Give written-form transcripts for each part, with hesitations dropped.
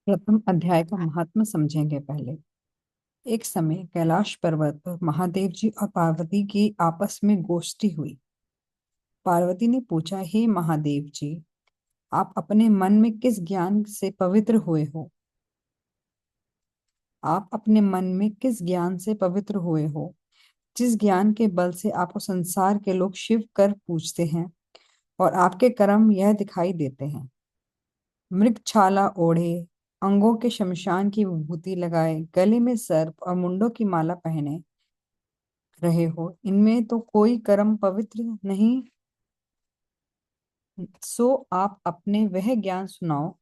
प्रथम अध्याय का महात्मा समझेंगे पहले। एक समय कैलाश पर्वत पर महादेव जी और पार्वती की आपस में गोष्ठी हुई। पार्वती ने पूछा, हे महादेव जी, आप अपने मन में किस ज्ञान से पवित्र हुए हो? आप अपने मन में किस ज्ञान से पवित्र हुए हो, जिस ज्ञान के बल से आपको संसार के लोग शिव कर पूजते हैं और आपके कर्म यह दिखाई देते हैं। मृगछाला ओढ़े, अंगों के शमशान की विभूति लगाए, गले में सर्प और मुंडों की माला पहने रहे हो, इनमें तो कोई कर्म पवित्र नहीं। सो आप अपने वह ज्ञान सुनाओ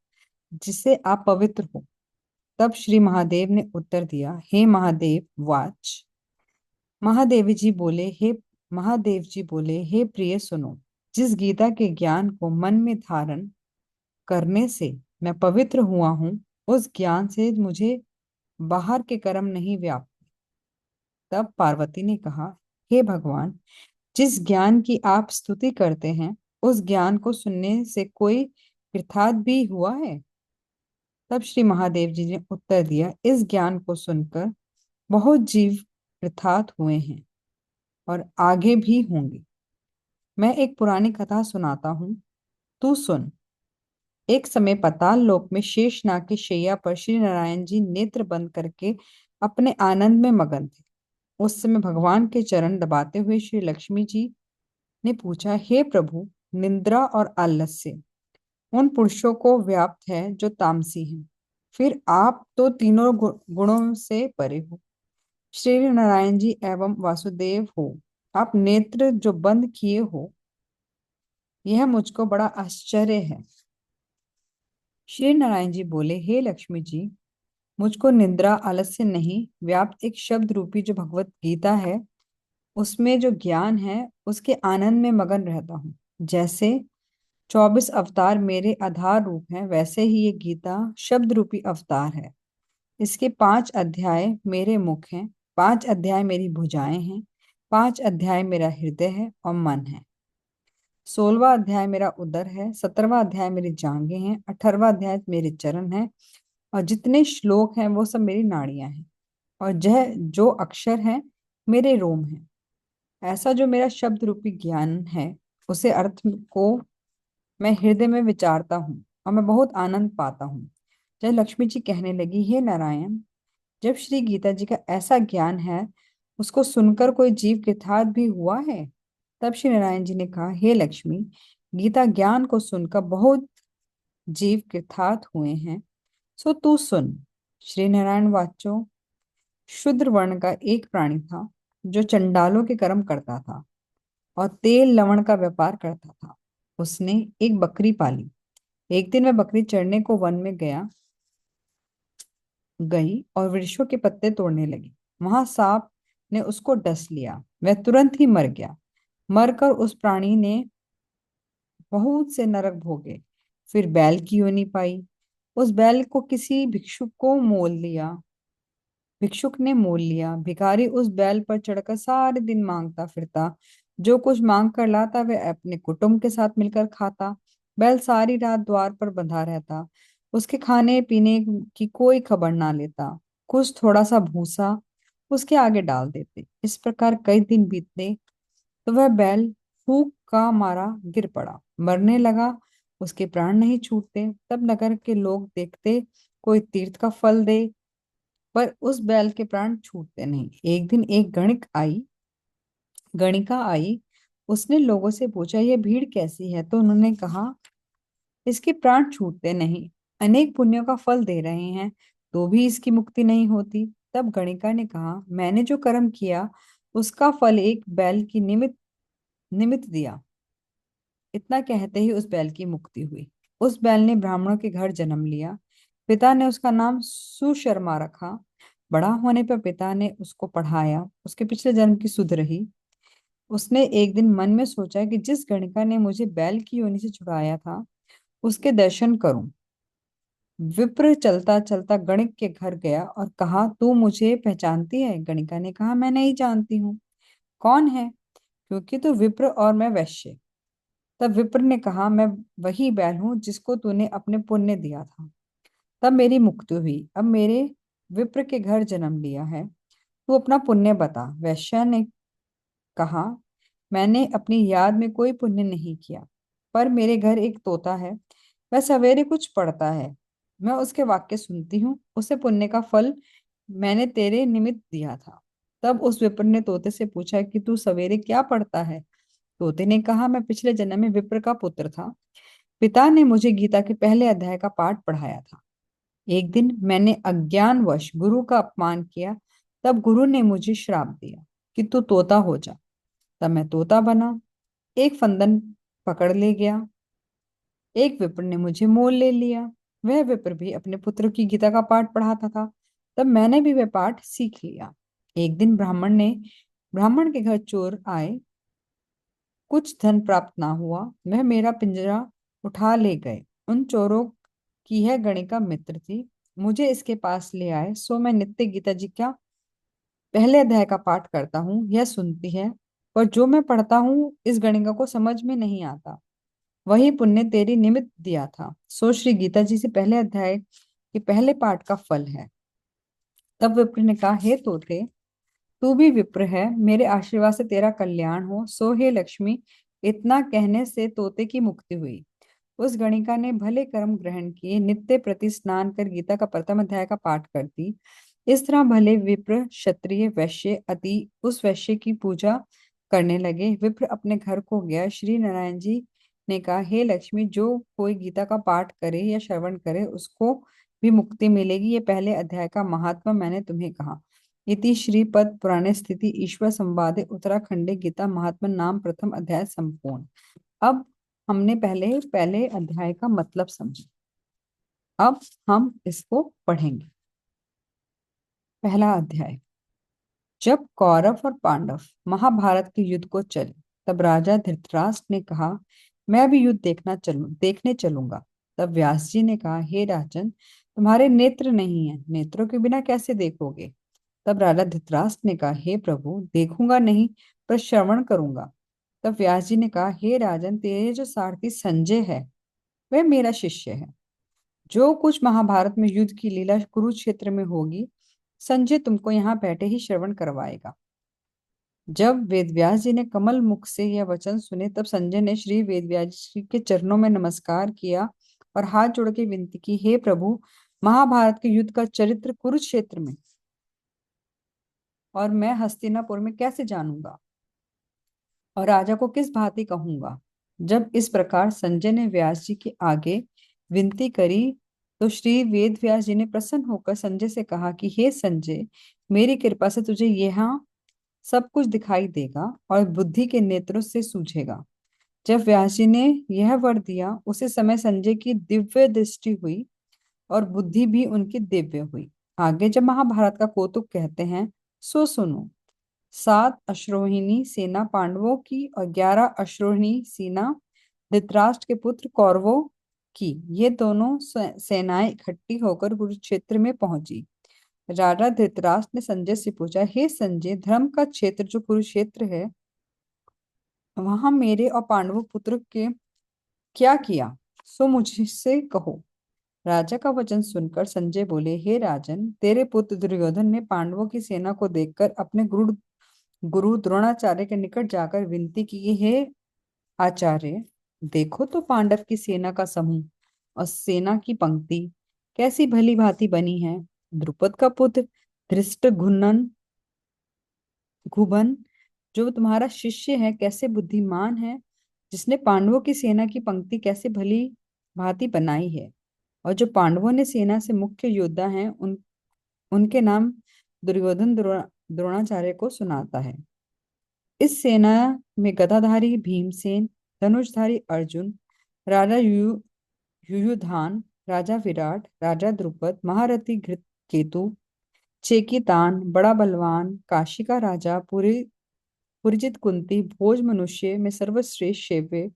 जिससे आप पवित्र हो। तब श्री महादेव ने उत्तर दिया, हे महादेव वाच। महादेव जी बोले, हे प्रिय सुनो। जिस गीता के ज्ञान को मन में धारण करने से मैं पवित्र हुआ हूँ, उस ज्ञान से मुझे बाहर के कर्म नहीं व्याप्त। तब पार्वती ने कहा, हे भगवान, जिस ज्ञान की आप स्तुति करते हैं, उस ज्ञान को सुनने से कोई कृतार्थ भी हुआ है? तब श्री महादेव जी ने उत्तर दिया, इस ज्ञान को सुनकर बहुत जीव कृतार्थ हुए हैं और आगे भी होंगे। मैं एक पुरानी कथा सुनाता हूँ, तू सुन। एक समय पाताल लोक में शेषनाग की शैया पर श्री नारायण जी नेत्र बंद करके अपने आनंद में मगन थे। उस समय भगवान के चरण दबाते हुए श्री लक्ष्मी जी ने पूछा, हे प्रभु, निद्रा और आलस्य उन पुरुषों को व्याप्त है जो तामसी हैं। फिर आप तो तीनों गुणों से परे हो, श्री नारायण जी एवं वासुदेव हो। आप नेत्र जो बंद किए हो, यह मुझको बड़ा आश्चर्य है। श्री नारायण जी बोले, हे लक्ष्मी जी, मुझको निद्रा आलस्य नहीं, व्याप्त एक शब्द रूपी जो भगवत गीता है, उसमें जो ज्ञान है, उसके आनंद में मगन रहता हूँ। जैसे 24 अवतार मेरे आधार रूप हैं, वैसे ही ये गीता शब्द रूपी अवतार है। इसके 5 अध्याय मेरे मुख हैं, 5 अध्याय मेरी भुजाएं हैं, 5 अध्याय मेरा हृदय है और मन है, 16वां अध्याय मेरा उदर है, 17वां अध्याय मेरी जांघें हैं, 18वां अध्याय मेरे चरण है, और जितने श्लोक हैं वो सब मेरी नाड़ियां हैं, और यह जो अक्षर हैं मेरे रोम हैं। ऐसा जो मेरा शब्द रूपी ज्ञान है, उसे अर्थ को मैं हृदय में विचारता हूँ और मैं बहुत आनंद पाता हूँ। जब लक्ष्मी जी कहने लगी, हे नारायण, जब श्री गीता जी का ऐसा ज्ञान है, उसको सुनकर कोई जीव कृतार्थ भी हुआ है? तब श्री नारायण जी ने कहा, हे लक्ष्मी, गीता ज्ञान को सुनकर बहुत जीव कृतार्थ हुए हैं, सो तू सुन। श्री नारायण वाचो। शूद्र वर्ण का एक प्राणी था जो चंडालों के कर्म करता था और तेल लवण का व्यापार करता था। उसने एक बकरी पाली। एक दिन वह बकरी चरने को वन में गई और वृक्षों के पत्ते तोड़ने लगी। वहां सांप ने उसको डस लिया। वह तुरंत ही मर गया। मरकर उस प्राणी ने बहुत से नरक भोगे। फिर बैल की योनि पाई। उस बैल को किसी भिक्षुक ने मोल लिया। भिखारी उस बैल पर चढ़कर सारे दिन मांगता फिरता। जो कुछ मांग कर लाता वह अपने कुटुंब के साथ मिलकर खाता। बैल सारी रात द्वार पर बंधा रहता। उसके खाने पीने की कोई खबर ना लेता। कुछ थोड़ा सा भूसा उसके आगे डाल देते। इस प्रकार कई दिन बीतने तो वह बैल फूंक का मारा गिर पड़ा, मरने लगा। उसके प्राण नहीं छूटते। तब नगर के लोग देखते कोई तीर्थ का फल दे, पर उस बैल के प्राण छूटते नहीं। एक दिन एक गणिका आई। उसने लोगों से पूछा, यह भीड़ कैसी है? तो उन्होंने कहा, इसके प्राण छूटते नहीं, अनेक पुण्यों का फल दे रहे हैं, तो भी इसकी मुक्ति नहीं होती। तब गणिका ने कहा, मैंने जो कर्म किया उसका फल एक बैल की निमित्त निमित्त दिया। इतना कहते ही उस बैल की मुक्ति हुई। उस बैल ने ब्राह्मणों के घर जन्म लिया। पिता ने उसका नाम सुशर्मा रखा। बड़ा होने पर पिता ने उसको पढ़ाया। उसके पिछले जन्म की सुध रही। उसने एक दिन मन में सोचा कि जिस गणिका ने मुझे बैल की योनि से छुड़ाया था, उसके दर्शन करूं। विप्र चलता चलता गणिक के घर गया और कहा, तू मुझे पहचानती है? गणिका ने कहा, मैं नहीं जानती हूँ। कौन है? क्योंकि तू विप्र और मैं वैश्य। तब विप्र ने कहा, मैं वही बैल हूं जिसको तूने अपने पुण्य दिया था। तब मेरी मुक्ति हुई। अब मेरे विप्र के घर जन्म लिया है, तू अपना पुण्य बता। वैश्या ने कहा, मैंने अपनी याद में कोई पुण्य नहीं किया, पर मेरे घर एक तोता है, वह सवेरे कुछ पढ़ता है, मैं उसके वाक्य सुनती हूँ, उसे पुण्य का फल मैंने तेरे निमित्त दिया था। तब उस विप्र ने तोते से पूछा कि तू सवेरे क्या पढ़ता है? तोते ने कहा, मैं पिछले जन्म में विप्र का पुत्र था, पिता ने मुझे गीता के पहले अध्याय का पाठ पढ़ाया था। एक दिन मैंने अज्ञानवश गुरु का अपमान किया, तब गुरु ने मुझे श्राप दिया कि तू तोता हो जा। तब मैं तोता बना, एक फंदन पकड़ ले गया, एक विप्र ने मुझे मोल ले लिया। वह विप्र भी अपने पुत्र की गीता का पाठ पढ़ाता था, तब मैंने भी वह पाठ सीख लिया। एक दिन ब्राह्मण के घर चोर आए, कुछ धन प्राप्त ना हुआ, वह मेरा पिंजरा उठा ले गए। उन चोरों की यह गणिका मित्र थी, मुझे इसके पास ले आए, सो मैं नित्य गीता जी का पहले अध्याय का पाठ करता हूँ, यह सुनती है, पर जो मैं पढ़ता हूँ इस गणिका को समझ में नहीं आता। वही पुण्य तेरी निमित्त दिया था, सो श्री गीता जी से पहले अध्याय के पहले पाठ का फल है। तब विप्र ने कहा, हे तोते, तू भी विप्र है, मेरे आशीर्वाद से तेरा कल्याण हो, सो हे लक्ष्मी। इतना कहने से तोते की मुक्ति हुई। उस गणिका ने भले कर्म ग्रहण किए, नित्य प्रति स्नान कर गीता का प्रथम अध्याय का पाठ करती। इस तरह भले विप्र, क्षत्रिय, वैश्य अति उस वैश्य की पूजा करने लगे। विप्र अपने घर को गया। श्री नारायण जी ने कहा, हे लक्ष्मी, जो कोई गीता का पाठ करे या श्रवण करे उसको भी मुक्ति मिलेगी। ये पहले अध्याय का महात्मा मैंने तुम्हें कहा। इति श्रीपद पुराणे स्थिति ईश्वर संवादे उत्तराखंडे गीता महात्मा नाम प्रथम अध्याय संपूर्ण। अब हमने पहले पहले अध्याय का मतलब समझा, अब हम इसको पढ़ेंगे। पहला अध्याय। जब कौरव और पांडव महाभारत के युद्ध को चले, तब राजा धृतराष्ट्र ने कहा, मैं भी युद्ध देखने चलूंगा। तब व्यास जी ने कहा, हे राजन, तुम्हारे नेत्र नहीं है, नेत्रों के बिना कैसे देखोगे? तब राजा धृतराष्ट्र ने कहा, हे प्रभु, देखूंगा नहीं, पर श्रवण करूंगा। तब व्यास जी ने कहा, हे राजन, तेरे जो सारथी संजय है वह मेरा शिष्य है। जो कुछ महाभारत में युद्ध की लीला कुरुक्षेत्र में होगी, संजय तुमको यहाँ बैठे ही श्रवण करवाएगा। जब वेदव्यास जी ने कमल मुख से यह वचन सुने, तब संजय ने श्री वेदव्यास जी के चरणों में नमस्कार किया और हाथ जोड़ के विनती की, हे प्रभु, महाभारत के युद्ध का चरित्र कुरुक्षेत्र में और मैं हस्तिनापुर में कैसे जानूंगा, और राजा को किस भांति कहूंगा? जब इस प्रकार संजय ने व्यास जी के आगे विनती करी, तो श्री वेद व्यास जी ने प्रसन्न होकर संजय से कहा कि हे संजय, मेरी कृपा से तुझे यहाँ सब कुछ दिखाई देगा और बुद्धि के नेत्रों से सूझेगा। जब व्यास जी ने यह वर दिया, उसी समय संजय की दिव्य दृष्टि हुई और बुद्धि भी उनकी दिव्य हुई। आगे जब महाभारत का कौतुक कहते हैं, सो सुनो। 7 अश्वरोहिणी सेना पांडवों की और 11 अश्वरोहिणी सेना धृतराष्ट्र के पुत्र कौरवों की, ये दोनों सेनाएं इकट्ठी होकर कुरुक्षेत्र में पहुंची। राजा धृतराष्ट्र ने संजय से पूछा, हे संजय, धर्म का क्षेत्र जो कुरुक्षेत्र है, वहां मेरे और पांडवों पुत्र के क्या किया, सो मुझसे कहो। राजा का वचन सुनकर संजय बोले, हे राजन, तेरे पुत्र दुर्योधन ने पांडवों की सेना को देखकर अपने गुरु गुरु द्रोणाचार्य के निकट जाकर विनती की, हे आचार्य, देखो तो पांडव की सेना का समूह और सेना की पंक्ति कैसी भली भांति बनी है। द्रुपद का पुत्र घुबन, जो तुम्हारा शिष्य है, कैसे बुद्धिमान है, जिसने पांडवों की सेना की पंक्ति कैसे भली भांति बनाई है। और जो पांडवों ने सेना से मुख्य योद्धा हैं, उनके नाम दुर्योधन द्रोणाचार्य को सुनाता है। इस सेना में गदाधारी भीमसेन, धनुषधारी अर्जुन, राजा युयुधान, राजा विराट, राजा द्रुपद, महारथी घृतकेतु, चेकितान, बड़ा बलवान, काशी का राजा, पुरजित कुंती, भोज मनुष्य में सर्वश्रेष्ठ शेव्य,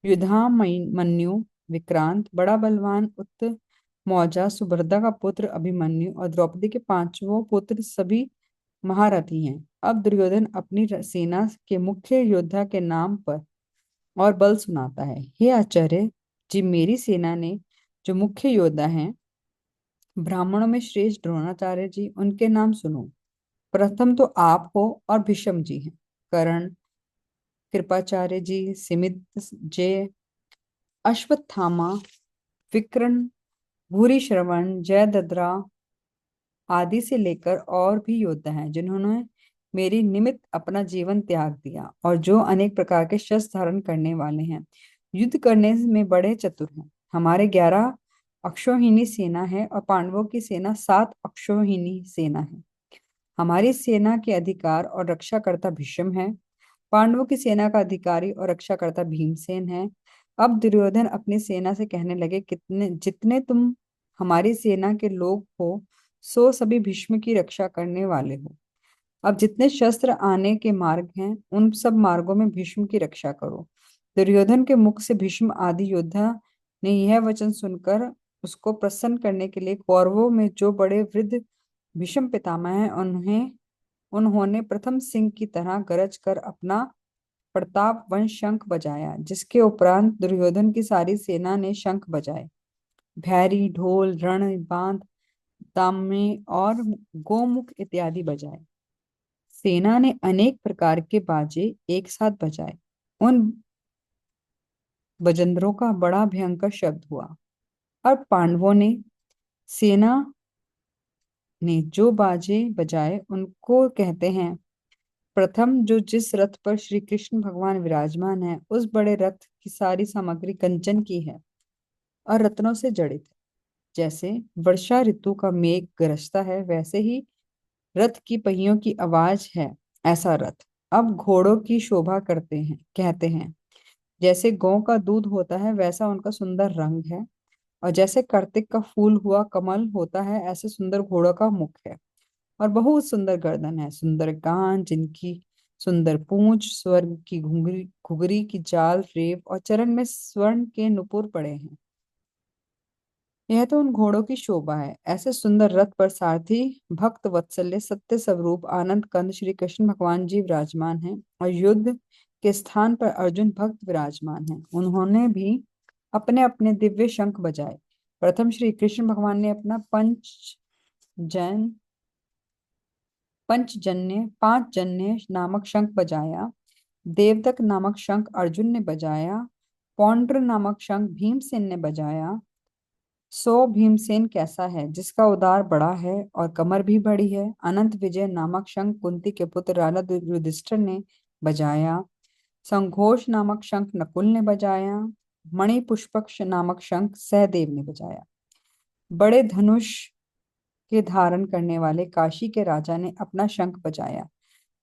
युधामन्यु, विक्रांत, बड़ा बलवान, मौजा, सुभद्रा का पुत्र अभिमन्यु और द्रौपदी के पांचवों पुत्र सभी महारथी हैं। अब दुर्योधन अपनी सेना के मुख्य योद्धा के नाम पर और बल सुनाता है। हे आचार्य जी, मेरी सेना ने जो मुख्य योद्धा हैं ब्राह्मणों में श्रेष्ठ द्रोणाचार्य जी, उनके नाम सुनो। प्रथम तो आप हो और भीष्म जी हैं। कर्ण, कृपाचार्य जी, सिमित जय, अश्वत्थामा, विकर्ण, भूरी श्रवण, जयद्रथा आदि से लेकर और भी योद्धा हैं जिन्होंने मेरी निमित्त अपना जीवन त्याग दिया और जो अनेक प्रकार के शस्त्र धारण करने वाले हैं, युद्ध करने में बड़े चतुर हैं। हमारे 11 अक्षौहिणी सेना है और पांडवों की सेना 7 अक्षौहिणी सेना है। हमारी सेना के अधिकार और रक्षाकर्ता भीष्म है। पांडवों की सेना का अधिकारी और रक्षाकर्ता भीमसेन है। अब दुर्योधन अपनी सेना से कहने लगे, कितने जितने तुम हमारी सेना के लोग हो, सो सभी भीष्म की रक्षा करने वाले हो। अब जितने शस्त्र आने के मार्ग हैं, उन सब मार्गों में भीष्म की रक्षा करो। दुर्योधन के मुख से भीष्म आदि योद्धा ने यह वचन सुनकर उसको प्रसन्न करने के लिए कौरवों में जो बड़े वृद्ध भीष्म पितामह हैं, उन्होंने प्रथम सिंह की तरह गरज कर अपना प्रताप वंश शंख बजाया, जिसके उपरांत दुर्योधन की सारी सेना ने शंख बजाए। भैरी, ढोल, रण बांध, ताम्मे और गोमुख इत्यादि बजाए। सेना ने अनेक प्रकार के बाजे एक साथ बजाए। उन बजंतरों का बड़ा भयंकर शब्द हुआ। और पांडवों ने सेना ने जो बाजे बजाए उनको कहते हैं। प्रथम, जो जिस रथ पर श्री कृष्ण भगवान विराजमान है, उस बड़े रथ की सारी सामग्री कंचन की है और रत्नों से जड़ित है। जैसे वर्षा ऋतु का मेघ गरजता है, वैसे ही रथ की पहियों की आवाज है ऐसा रथ। अब घोड़ों की शोभा करते हैं, कहते हैं। जैसे गौ का दूध होता है, वैसा उनका सुंदर रंग है। और जैसे कार्तिक का फूल हुआ कमल होता है, ऐसे सुंदर घोड़ों का मुख है। और बहुत सुंदर गर्दन है, सुंदर कान, जिनकी सुंदर पूंछ, स्वर्ग की घुंघरी घुघरी की जाल रेव और चरण में स्वर्ण के नुपुर पड़े हैं। यह तो उन घोड़ों की शोभा है। ऐसे सुंदर रथ पर सारथी भक्त वत्सल्य सत्य स्वरूप आनंद कंद श्री कृष्ण भगवान जी विराजमान हैं और युद्ध के स्थान पर अर्जुन भक्त विराजमान हैं। उन्होंने भी अपने अपने दिव्य शंख बजाए। प्रथम श्री कृष्ण भगवान ने अपना जन पांच जन्य नामक शंख बजाया। देवदक नामक शंख अर्जुन ने बजाया। पौंड्र नामक शंख भीमसेन ने बजाया। सो भीमसेन कैसा है, जिसका उदार बड़ा है और कमर भी बड़ी है। अनंत विजय नामक शंख कुंती के पुत्र राजा युधिष्ठिर ने बजाया। संघोष नामक शंख नकुल ने बजाया। मणि पुष्पक नामक शंख सहदेव ने बजाया। बड़े धनुष के धारण करने वाले काशी के राजा ने अपना शंख बजाया।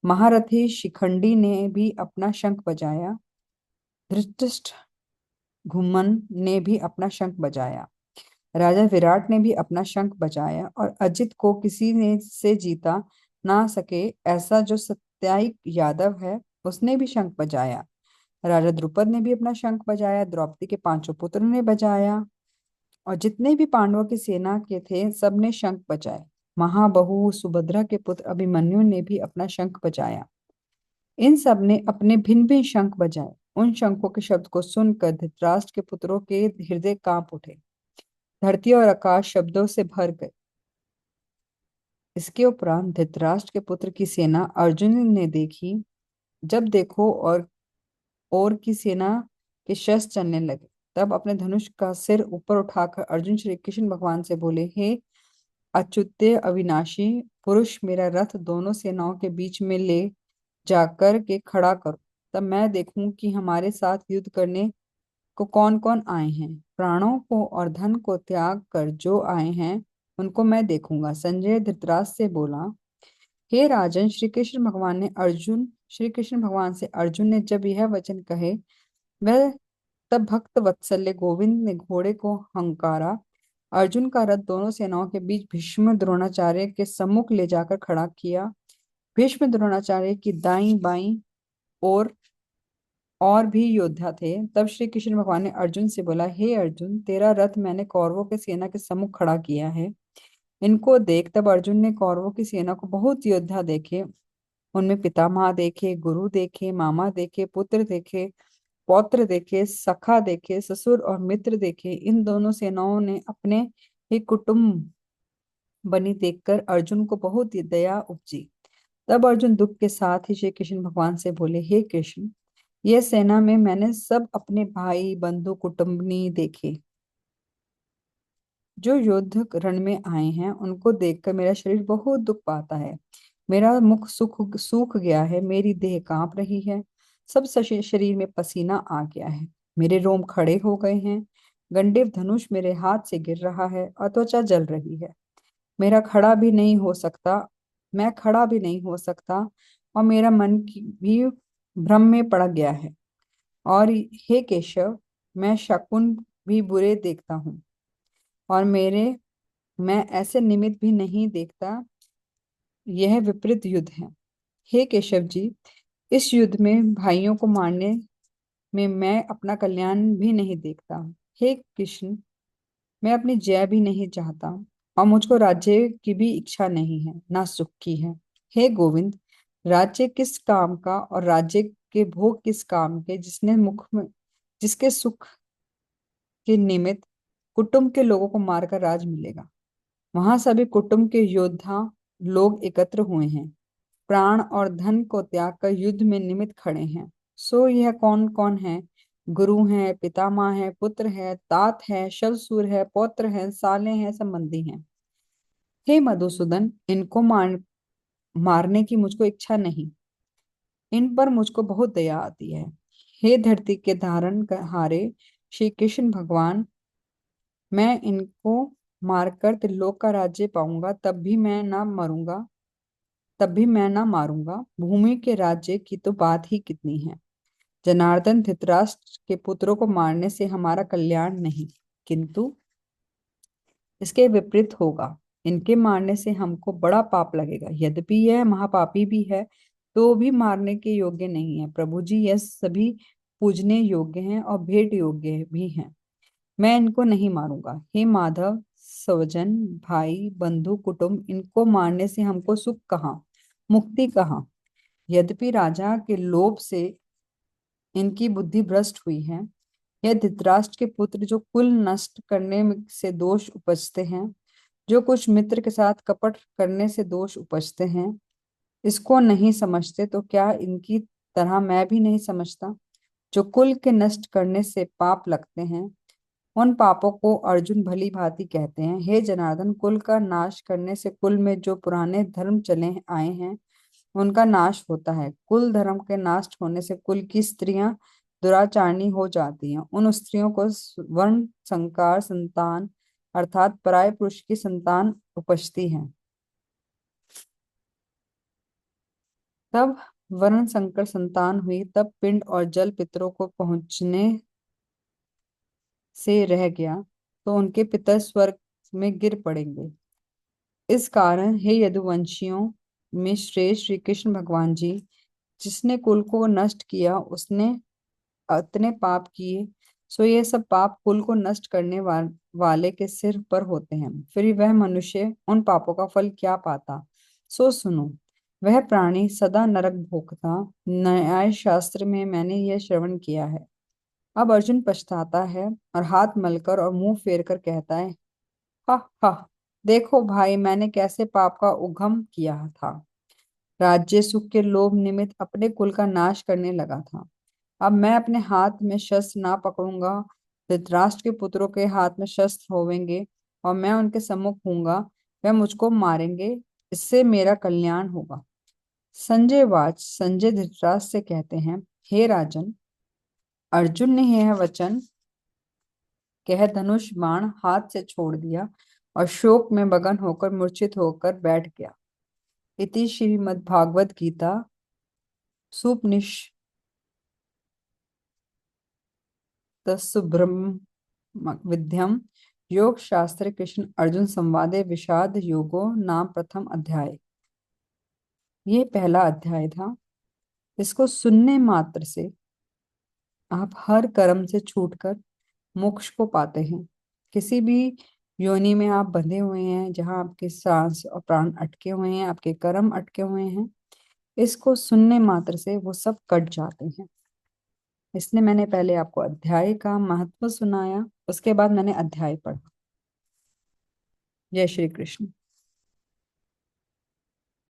महारथी शिखंडी ने भी अपना शंख बजाया। धृतराष्ट्र घुमन ने भी अपना शंख बजाया। राजा विराट ने भी अपना शंख बजाया और अजित को किसी ने से जीता ना सके ऐसा जो सत्यायिक यादव है, उसने भी शंख बजाया। राजा द्रुपद ने भी अपना शंख बजाया। द्रौपदी के पांचों पुत्र ने बजाया और जितने भी पांडवों की सेना के थे, सबने शंख बजाए। महाबहु सुभद्रा के पुत्र अभिमन्यु ने भी अपना शंख बजाया। इन सब ने अपने भिन्न भिन्न शंख बजाए। उन शंखों के शब्द को सुनकर धृतराष्ट्र के पुत्रों के हृदय कांप उठे। धरती और आकाश शब्दों से भर गए। इसके उपरांत धृतराष्ट्र के पुत्र की सेना अर्जुन ने देखी। जब देखो और की सेना के शस्त्र चलने लगे, तब अपने धनुष का सिर ऊपर उठाकर अर्जुन श्री कृष्ण भगवान से बोले, हे अच्युत्य अविनाशी पुरुष, मेरा रथ दोनों सेनाओं के बीच में ले जाकर के खड़ा करो, तब मैं देखूं कि हमारे साथ युद्ध करने को कौन कौन आए हैं। प्राणों को और धन को त्याग कर जो आए हैं, उनको मैं देखूंगा। संजय धृतराष्ट्र से बोला, हे राजन, श्री कृष्ण भगवान से अर्जुन ने जब यह वचन कहे, वह तब भक्त वत्सल्य गोविंद ने घोड़े को हंकारा। अर्जुन का रथ दोनों सेनाओं के बीच भीष्म द्रोणाचार्य के सम्मुख ले जाकर खड़ा किया। भीष्म द्रोणाचार्य की दाईं बाईं और भी योद्धा थे। तब श्री कृष्ण भगवान ने अर्जुन से बोला, हे अर्जुन, तेरा रथ मैंने कौरवों के सेना के सम्मुख खड़ा किया है, इनको देख। तब अर्जुन ने कौरवों की सेना को बहुत योद्धा देखे। उनमें पितामह देखे, गुरु देखे, मामा देखे, पुत्र देखे, पौत्र देखे, सखा देखे, ससुर और मित्र देखे। इन दोनों सेनाओं ने अपने ही कुटुंब बनी देखकर अर्जुन को बहुत ही दया उपजी। तब अर्जुन दुख के साथ ही श्री कृष्ण भगवान से बोले, हे कृष्ण, यह सेना में मैंने सब अपने भाई बंधु कुटुंबनी देखे। जो योद्ध रण में आए हैं उनको देखकर मेरा शरीर बहुत दुख पाता है। मेरा मुख सूख गया है, मेरी देह कांप रही है, सब शरीर में पसीना आ गया है, मेरे रोम खड़े हो गए हैं, गंडीव धनुष मेरे हाथ से गिर रहा है और त्वचा जल रही है। मेरा खड़ा भी नहीं हो सकता मैं खड़ा भी नहीं हो सकता, और मेरा मन भी भ्रम में पड़ गया है। और हे केशव, मैं शकुन भी बुरे देखता हूँ, और मैं ऐसे निमित्त भी नहीं देखता। यह विपरीत युद्ध है। हे केशव जी, इस युद्ध में भाइयों को मारने में मैं अपना कल्याण भी नहीं देखता। हे कृष्ण, मैं अपनी जय भी नहीं चाहता, और मुझको राज्य की भी इच्छा नहीं है, ना सुख की है। हे गोविंद, राज्य किस काम का और राज्य के भोग किस काम के, जिसके सुख के निमित्त कुटुंब के लोगों को मारकर राज मिलेगा। वहां सभी कुटुंब के योद्धा लोग एकत्र हुए हैं, प्राण और धन को त्याग कर युद्ध में निमित्त खड़े हैं। सो यह कौन कौन है? गुरु हैं, पितामह है, पुत्र है, तात है, शवसूर है, पौत्र है, साले हैं, संबंधी हैं। हे मधुसूदन, इनको मारने की मुझको इच्छा नहीं, इन पर मुझको बहुत दया आती है। हे धरती के हारे श्री कृष्ण भगवान, मैं इनको मारकर त्रिलोक का राज्य पाऊंगा, तब भी मैं ना मारूंगा। भूमि के राज्य की तो बात ही कितनी है। जनार्दन, धृतराष्ट्र के पुत्रों को मारने से हमारा कल्याण नहीं, किंतु इसके विपरीत होगा। इनके मारने से हमको बड़ा पाप लगेगा। यद्यपि यह महापापी भी है, तो भी मारने के योग्य नहीं है। प्रभु जी, यह सभी पूजने योग्य हैं और भेंट योग्य भी हैं। मैं इनको नहीं मारूंगा। हे माधव, स्वजन, भाई बंधु कुटुंब, इनको मारने से हमको सुख कहाँ, मुक्ति कहाँ। यद्यपि राजा के लोभ से इनकी बुद्धि भ्रष्ट हुई है। यह धृतराष्ट्र के पुत्र जो कुल नष्ट करने से दोष उपजते हैं, जो कुछ मित्र के साथ कपट करने से दोष उपजते हैं, इसको नहीं समझते, तो क्या इनकी तरह मैं भी नहीं समझता। जो कुल के नष्ट करने से पाप लगते हैं, उन पापों को अर्जुन भली भांति कहते हैं। हे जनार्दन, कुल का नाश करने से कुल में जो पुराने धर्म चले आए हैं उनका नाश होता है। कुल धर्म के नाश होने से कुल की स्त्रियां दुराचारणी हो जाती हैं। उन स्त्रियों को वर्ण संकार संतान अर्थात पराये पुरुष की संतान उपजती है। तब वर्ण संकर संतान हुई, तब पिंड और जल पितरों को पहुंचने से रह गया, तो उनके पितर स्वर्ग में गिर पड़ेंगे। इस कारण हे यदुवंशियों में श्रेष्ठ श्री कृष्ण भगवान जी, जिसने कुल को नष्ट किया उसने इतने पाप किए, सो ये सब पाप कुल को नष्ट करने वाले के सिर पर होते हैं। फिर वह मनुष्य उन पापों का फल क्या पाता, सो सुनो। वह प्राणी सदा नरक भोगता। न्याय शास्त्र में मैंने यह श्रवण किया है। अब अर्जुन पछताता है और हाथ मलकर और मुंह फेर कर कहता है, हा हा, देखो भाई, मैंने कैसे पाप का उद्गम किया था। राज्य सुख के लोभ निमित्त अपने कुल का नाश करने लगा था। अब मैं अपने हाथ में शस्त्र ना पकड़ूंगा, धृतराष्ट्र के पुत्रों के हाथ में शस्त्र होवेंगे और मैं उनके सम्मुख हूंगा, वह मुझको मारेंगे, इससे मेरा कल्याण होगा। संजय धृतराष्ट्र से कहते हैं, हे राजन, अर्जुन ने यह वचन कह धनुष बाण हाथ से छोड़ दिया और शोक में मगन होकर मूर्छित होकर बैठ गया। इति श्रीमद्भागवत गीता सुब्रह्म विद्यम योग शास्त्र कृष्ण अर्जुन संवादे विषाद योगो नाम प्रथम अध्याय। ये पहला अध्याय था। इसको सुनने मात्र से आप हर कर्म से छूटकर मोक्ष को पाते हैं। किसी भी योनि में आप बंधे हुए हैं, जहां आपके सांस और प्राण अटके हुए हैं, आपके कर्म अटके हुए हैं, इसको सुनने मात्र से वो सब कट जाते हैं। इसलिए मैंने पहले आपको अध्याय का महत्व सुनाया, उसके बाद मैंने अध्याय पढ़ा। जय श्री कृष्ण।